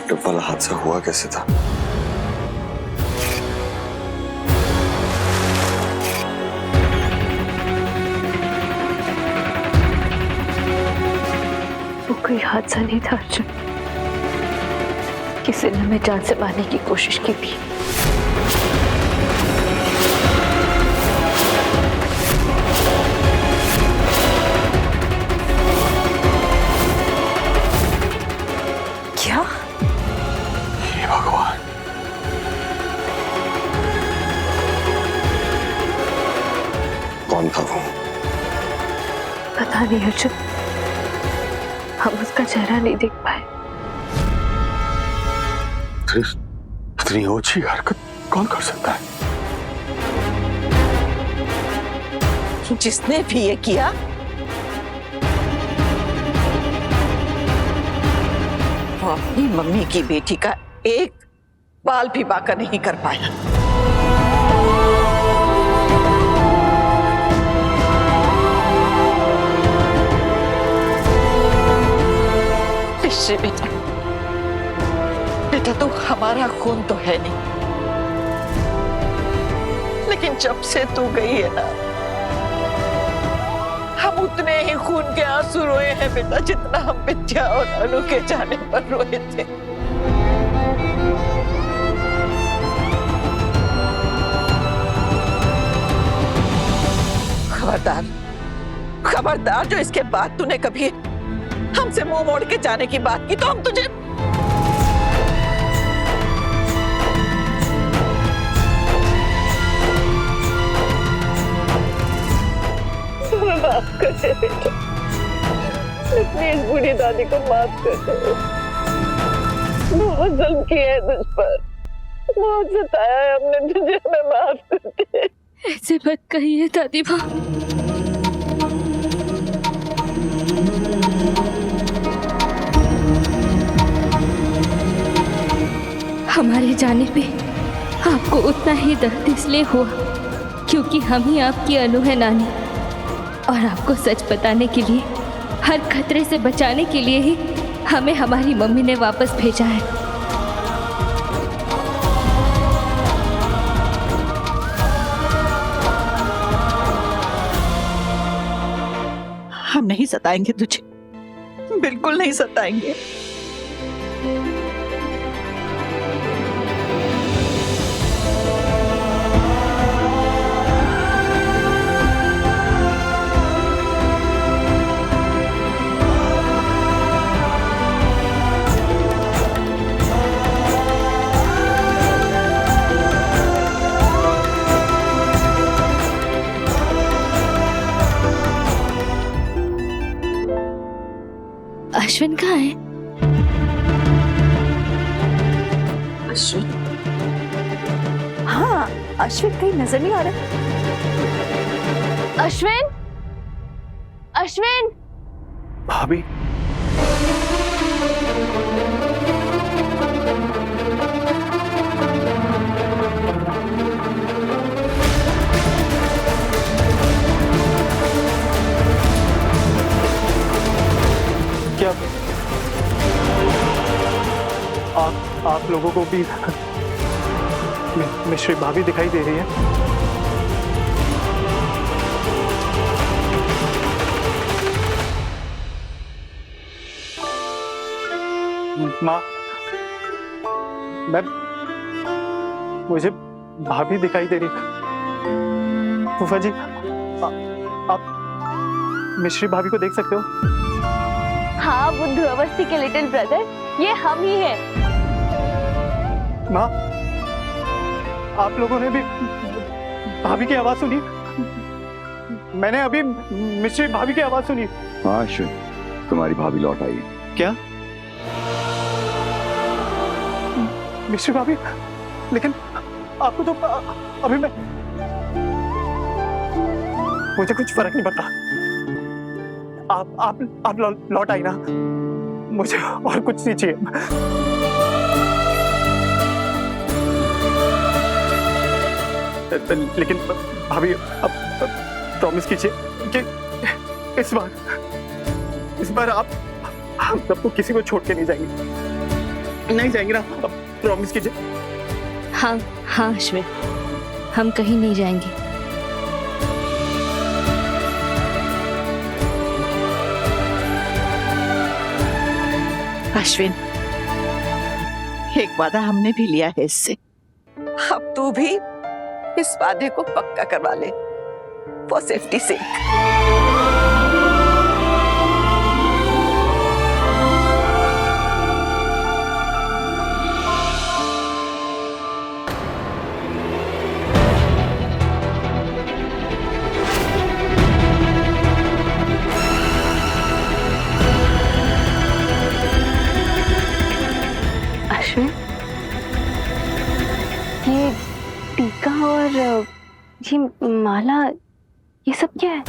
Trip वाला हादसा हुआ कैसे था? वो कोई हादसा नहीं था अर्जुन। किसी ने हमें जान से मारने की कोशिश की थी। क्या? हे भगवान। कौन था वो? पता नहीं अर्जुन, हम उसका चेहरा नहीं देख पाए। इतनी ओछी हरकत कौन कर सकता है? जिसने भी ये किया वो अपनी मम्मी की बेटी का एक बाल भी बाका नहीं कर पाया। निश्चय बेटा, बेटा तो हमारा खून तो है नहीं, लेकिन जब से तू गई है ना, हम उतने ही खून के आंसू रोए हैं बेटा, जितना हम विद्या और अनु के जाने पर रोए थे। खबरदार, खबरदार, जो इसके बाद तूने कभी हमसे मुंह मोड़ के जाने की बात की तो हम तुझे माफ कर दे बेटा, प्लीज बूढ़ी दादी को माफ कर दे। बहुत जुल्म किया है तुझ पर, बहुत सताया है हमने तुझे, हमें माफ कर दे। ऐसे मत कहिए दादी माँ। हमारे जाने पे आपको उतना ही दर्द इसलिए हुआ क्योंकि हम ही आपकी अनु है नानी, और आपको सच बताने के लिए, हर खतरे से बचाने के लिए ही हमें हमारी मम्मी ने वापस भेजा है। हम नहीं सताएंगे तुझे, बिल्कुल नहीं सताएंगे। अश्विन कहाँ है? अश्विन? हाँ, अश्विन कहीं नजर नहीं आ रहा। अश्विन, अश्विन। भाभी, क्या आप लोगों को भी मिश्री भाभी दिखाई दे रही है? माँ, मुझे भाभी दिखाई दे रही। फूफा जी, आप मिश्री भाभी को देख सकते हो? हाँ बुद्धू अवस्थी के लिटिल ब्रदर, ये हम ही हैं। माँ, आप लोगों ने भी भाभी की आवाज सुनी? मैंने अभी मिश्री भाभी की आवाज सुनी। हाँ अश्विन, तुम्हारी भाभी लौट आई। क्या? मिश्री भाभी? लेकिन आपको तो अभी मैं, मुझे कुछ फर्क नहीं पड़ता। आप लौट आई ना, मुझे और कुछ नहीं चाहिए। लेकिन भाभी अब प्रॉमिस कीजिए कि इस बार आप हम सबको किसी को छोड़ के नहीं जाएंगे। नहीं जाएंगे ना, प्रॉमिस कीजिए। हाँ हाँ अश्विन, हम कहीं नहीं जाएंगे। अश्विन, एक वादा हमने भी लिया है इससे, अब तू भी इस वादे को पक्का करवा ले फॉर सेफ्टी से। अश्विन, ये टीका और ये माला, ये सब क्या है?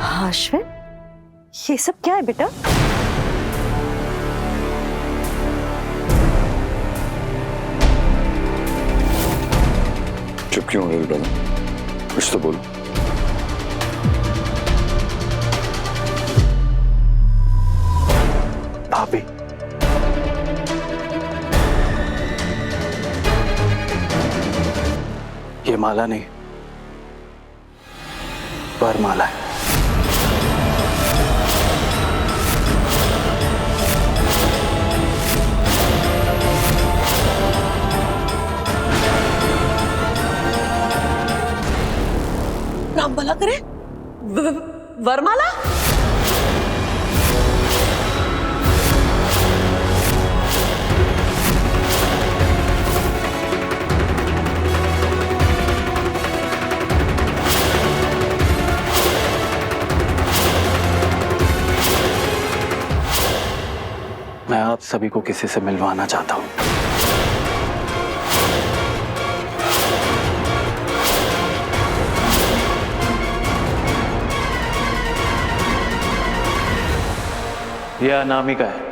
हाँ अश्विन, ये सब क्या है बेटा? चुप क्यों हो रहे हो? कुछ तो बोलो। भाभी, ये माला नहीं, वरमाला है। राम भला करे, वरमाला। मैं आप सभी को किसी से मिलवाना चाहता हूँ। यह अनामिका है।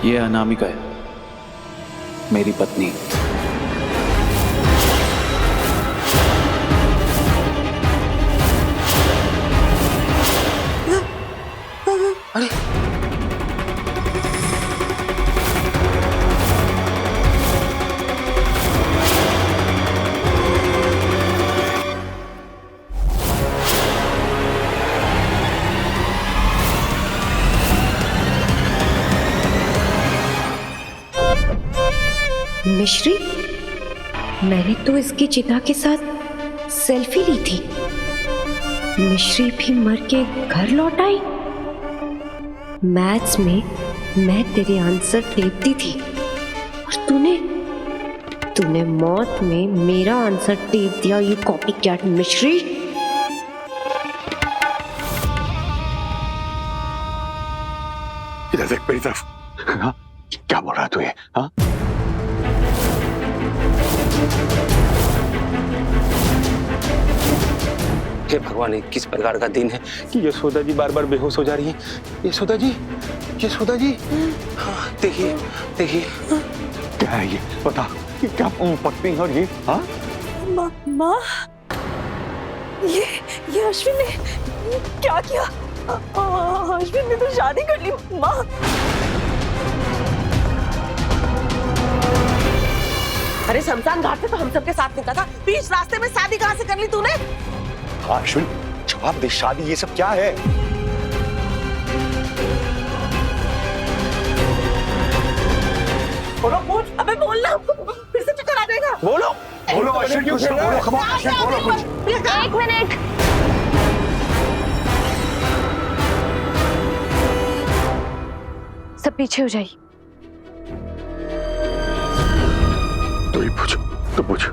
ये अनामिका है, मेरी पत्नी। मिश्री, मैंने तो इसकी चिता के साथ सेल्फी ली थी। मिश्री भी मर के घर लौट आई। मैथ्स में मैं तेरे आंसर टेपती थी और तूने मौत में मेरा आंसर टेप दिया। यू कॉपी कैट मिश्री। इधर देख मेरी तरफ। हाँ? क्या बोल रहा है तू ये? हाँ? हे भगवान, ये किस प्रकार का दिन है कि यशोदा जी बार बार बेहोश हो जा रही है। यशोदा जी, यशोदा जी, हाँ, देखिए देखिए। क्या है ये? बता, ये क्या पत्नी और ये? हाँ? माँ, ये अश्विन ने क्या किया? अश्विन ने तो शादी कर ली माँ। अरे शमशान घाट से तो हम सबके साथ निकला था, बीच रास्ते में शादी कहाँ से कर ली तूने? हाँ अश्विन, जवाब दे, शादी ये सब क्या है? बोलो पूछ, अबे बोलना, हमको फिर से चक्कर आ जाएगा। बोलो बोलो अश्विन, कुछ तो बोलो, come on, अश्विन बोलो कुछ। एक मिनट। सब पीछे हो जाइए। तो ही पूछो, तो पूछो।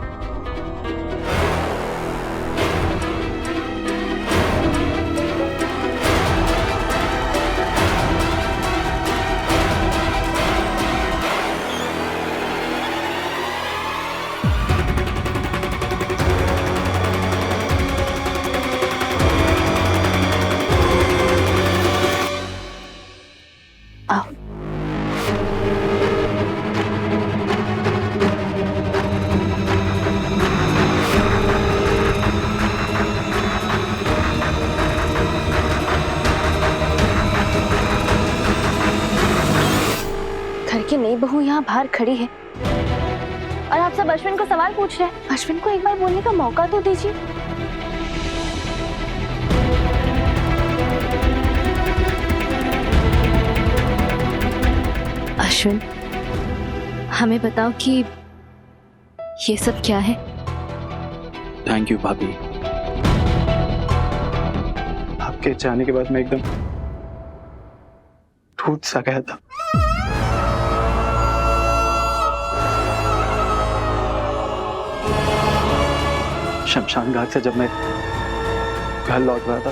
घर की नई बहू यहाँ बाहर खड़ी है और आप सब अश्विन को सवाल पूछ रहे हैं। अश्विन को एक बार बोलने का मौका तो दीजिए। अश्विन, हमें बताओ कि ये सब क्या है? थैंक यू भाभी। आपके जाने के बाद मैं एकदम टूट सा गया था। शमशान घाट से जब मैं घर लौट रहा था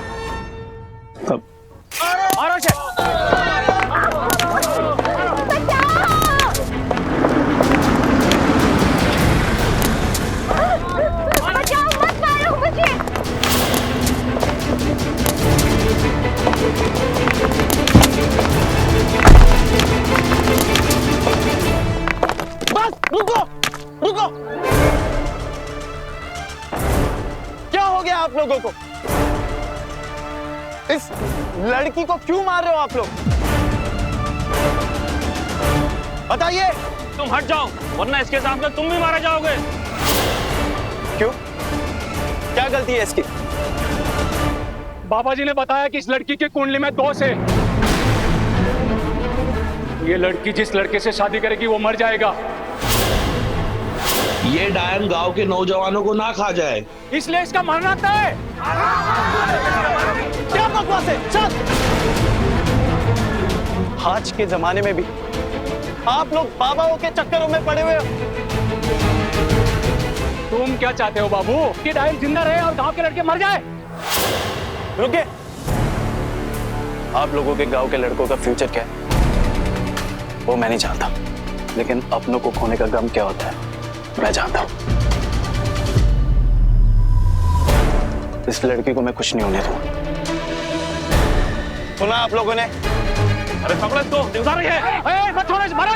तब बस रुको रुको, क्या हो गया आप लोगों को? इस लड़की को क्यों मार रहे हो आप लोग? बताइए। तुम हट जाओ वरना इसके सामने तुम भी मारे जाओगे। क्यों, क्या गलती है इसकी? बाबा जी ने बताया कि इस लड़की की कुंडली में दोष है। ये लड़की जिस लड़के से शादी करेगी वो मर जाएगा। ये डायन गांव के नौजवानों को ना खा जाए, इसलिए इसका मरना तय है। क्या बकवास है? चल। आज के जमाने में भी आप लोग बाबाओं के चक्करों में पड़े हुए हो। तुम क्या चाहते हो बाबू, कि डायन जिंदा रहे और गांव के लड़के मर जाए? रुके, आप लोगों के गांव के लड़कों का फ्यूचर क्या है वो मैं नहीं जानता, लेकिन अपनों को खोने का गम क्या होता है मैं जानता हूं। इस लड़की को मैं कुछ नहीं होने दूंगा। सुना आप लोगों ने? अरे पकड़ो इसको, दिखा रही है। मत छोड़ो इसे, मारो।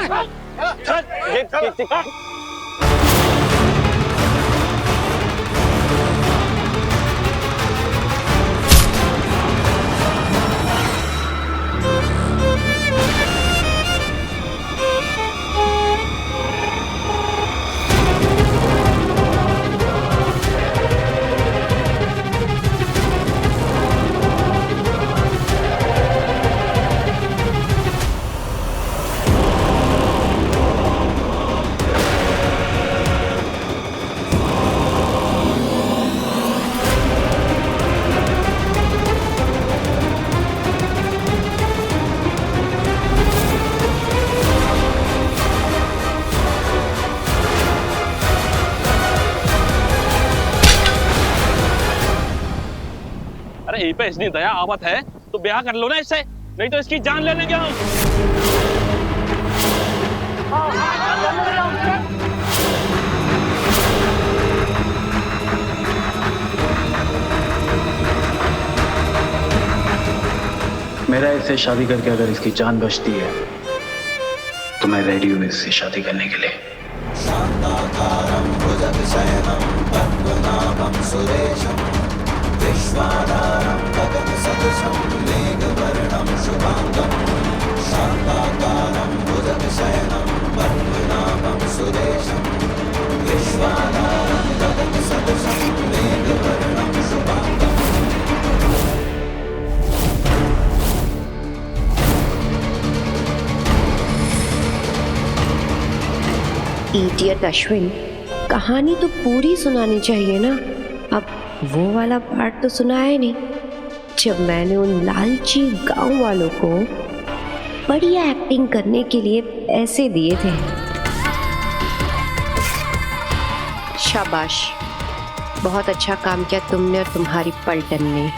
अरे पे इतनी दया आवत है तो ब्याह कर लो ना इससे, नहीं तो इसकी जान ले लेंगे हम। मेरा इससे शादी करके अगर इसकी जान बचती है तो मैं रेडी हूँ इससे शादी करने के लिए। शांताकारं भुजगशयनं पद्मनाभं सुरेशं विश्वाधारं गगनसदृशं मेघवर्णं शुभांगं। शांताकारं भुजगशयनं पद्मनाभं सुरेशं इडियट अश्विन, कहानी तो पूरी सुनानी चाहिए ना। अब वो वाला पार्ट तो सुनाया नहीं, जब मैंने उन लालची गांव वालों को बढ़िया एक्टिंग करने के लिए पैसे दिए थे। शाबाश, बहुत अच्छा काम किया तुमने और तुम्हारी पलटन ने।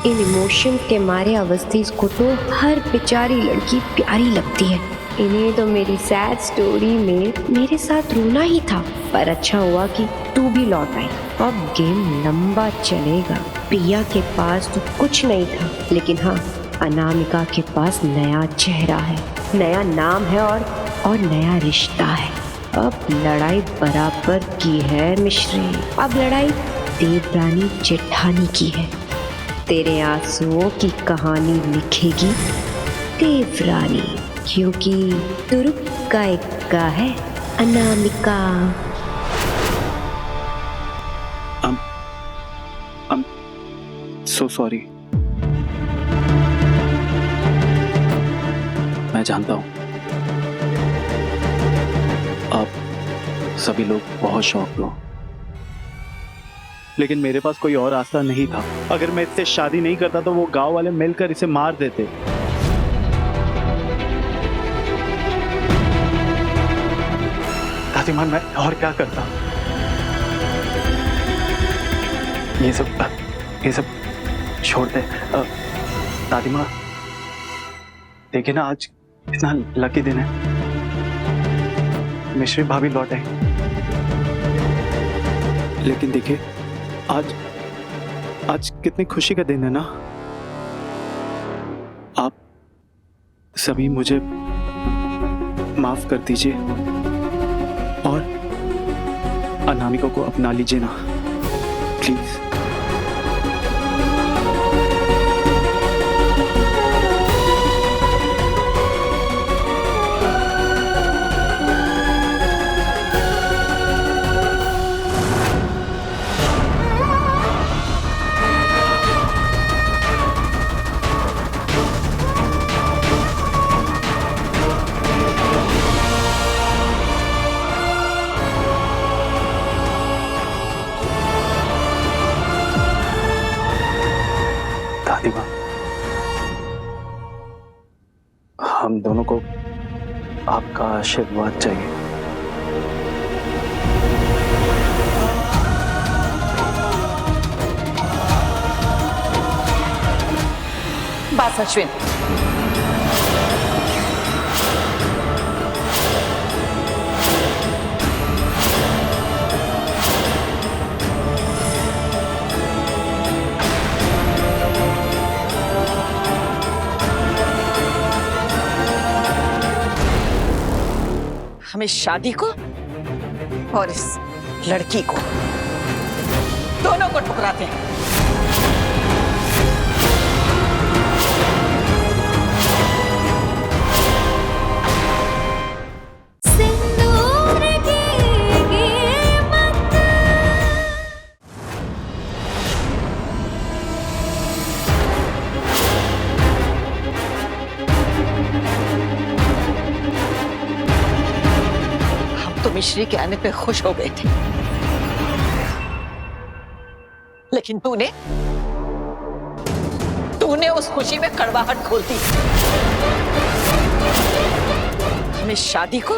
इन इमोशन के मारे अवस्थी को तो हर बेचारी लड़की प्यारी लगती है। इन्हें तो मेरी सैड स्टोरी में मेरे साथ रोना ही था, पर अच्छा हुआ कि तू भी लौट आई। अब गेम लंबा चलेगा। प्रिया के पास तो कुछ नहीं था, लेकिन हाँ, अनामिका के पास नया चेहरा है, नया नाम है और नया रिश्ता है। अब लड़ाई बराबर की है मिश्री, अब लड़ाई देवरानी जेठानी की है। तेरे आंसुओं की कहानी लिखेगी देवरानी, क्योंकि तुरुप का इक्का है अनामिका। I'm so sorry। मैं जानता हूँ आप सभी लोग बहुत शौक हो, लेकिन मेरे पास कोई और रास्ता नहीं था। अगर मैं इससे शादी नहीं करता तो वो गांव वाले मिलकर इसे मार देते। दादी माँ, मैं और क्या करता? ये सब छोड़ दे। दादी माँ, देखिए ना, आज इतना लकी दिन है, मिश्री भाभी लौट आई। लेकिन देखिए, आज कितनी खुशी का दिन है ना। आप सभी मुझे माफ कर दीजिए और अनामिका को अपना लीजिए ना, प्लीज। दादी माँ, हम दोनों को आपका आशीर्वाद चाहिए। बस अश्विन, हम इस शादी को और इस लड़की को दोनों को ठुकराते हैं। मिश्री के आने पे खुश हो गए थे, लेकिन तूने उस खुशी में कड़वाहट खोल दी। हम इस शादी को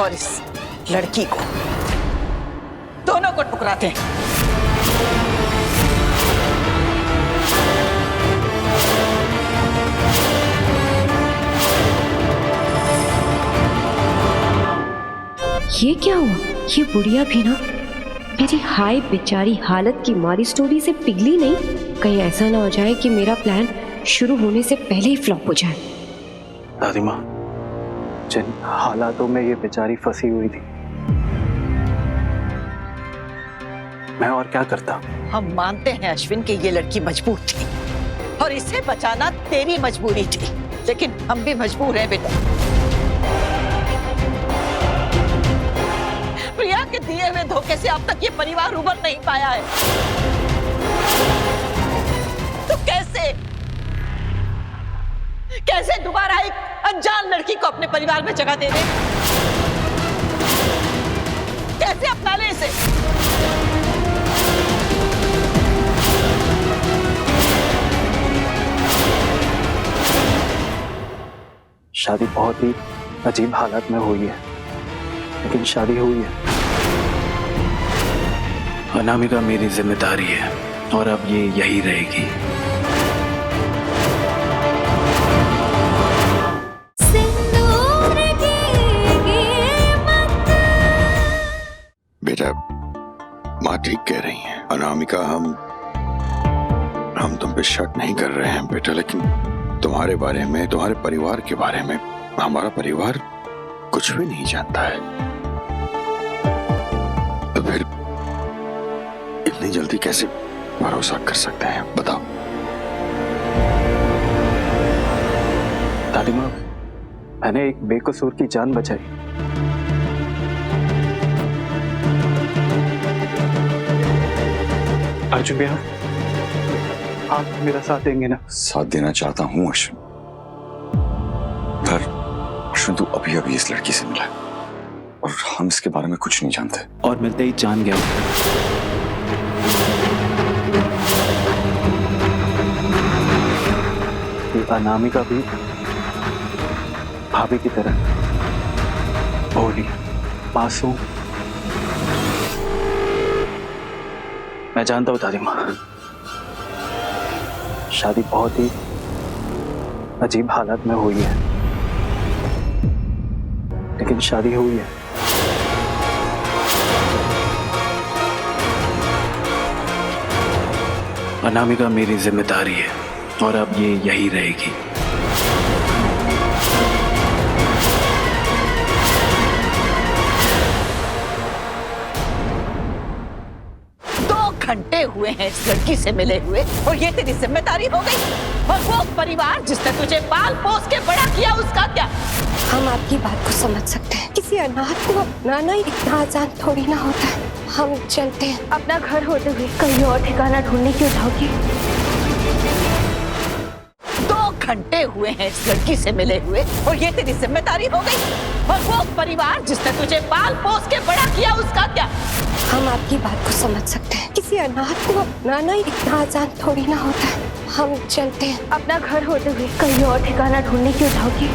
और इस लड़की को दोनों को ठुकराते हैं। ये क्या हुआ? ये बुढ़िया भी ना मेरी हाय बेचारी हालत की मारी स्टोरी से पिघली नहीं। कहीं ऐसा ना हो जाए कि मेरा प्लान शुरू होने से पहले ही फ्लॉप हो जाए। दादी माँ, जिन हालातों में ये बेचारी फंसी हुई थी, मैं और क्या करता। हम मानते हैं अश्विन कि ये लड़की मजबूर थी और इसे बचाना तेरी मजबूरी थी, लेकिन हम भी मजबूर हैं बेटा। प्रिया के दिए हुए धोखे से अब तक ये परिवार उबर नहीं पाया है, तो कैसे कैसे दोबारा एक अनजान लड़की को अपने परिवार में जगह दे दे? कैसे अपना ले इसे? शादी बहुत ही अजीब हालात में हुई है, लेकिन शादी हुई है। अनामिका मेरी जिम्मेदारी है और अब ये यही रहेगी। बेटा, माँ ठीक कह रही हैं। अनामिका, हम तुम पे शक नहीं कर रहे हैं बेटा, लेकिन तुम्हारे बारे में, तुम्हारे परिवार के बारे में हमारा परिवार कुछ भी नहीं जानता है। तो फिर इतनी जल्दी कैसे भरोसा कर सकते हैं, बताओ? दादी माँ, मैंने एक बेकसूर की जान बचाई। अर्जुन भैया, आप मेरा साथ देंगे ना? साथ देना चाहता हूँ अश्विन, पर अश्विन तू अभी अभी इस लड़की से मिला है और हम इसके बारे में कुछ नहीं जानते। और मिलते ही जान गया। ये अनामिका भी भाभी की तरह भोली, मासूम। मैं जानता हूँ दादी माँ, शादी बहुत ही अजीब हालात में हुई है, लेकिन शादी हुई है। अनामिका मेरी जिम्मेदारी है और अब ये यही रहेगी। 2 घंटे हुए हैं इस लड़की से मिले हुए और ये तेरी जिम्मेदारी हो गई? और वो परिवार जिसने तुझे पाल पोस के बड़ा किया, उसका क्या? हम आपकी बात को समझ सकते हैं। किसी अनाथ को अपनाना इतना आसान थोड़ी ना होता है। हम चलते हैं। अपना घर होते हुए कहीं और ठिकाना ढूंढने क्यों जाओगी? 2 घंटे हुए हैं इस लड़की से मिले हुए और ये तेरी जिम्मेदारी हो गई? और वो परिवार जिसने तुझे पाल पोस के बड़ा किया, उसका क्या? हम आपकी बात को समझ सकते हैं। किसी अनाथ को अपनाना इतना आसान थोड़ी ना होता है। हम चलते हैं। अपना घर होते हुए कहीं और ठिकाना ढूंढने क्यों जाओगी?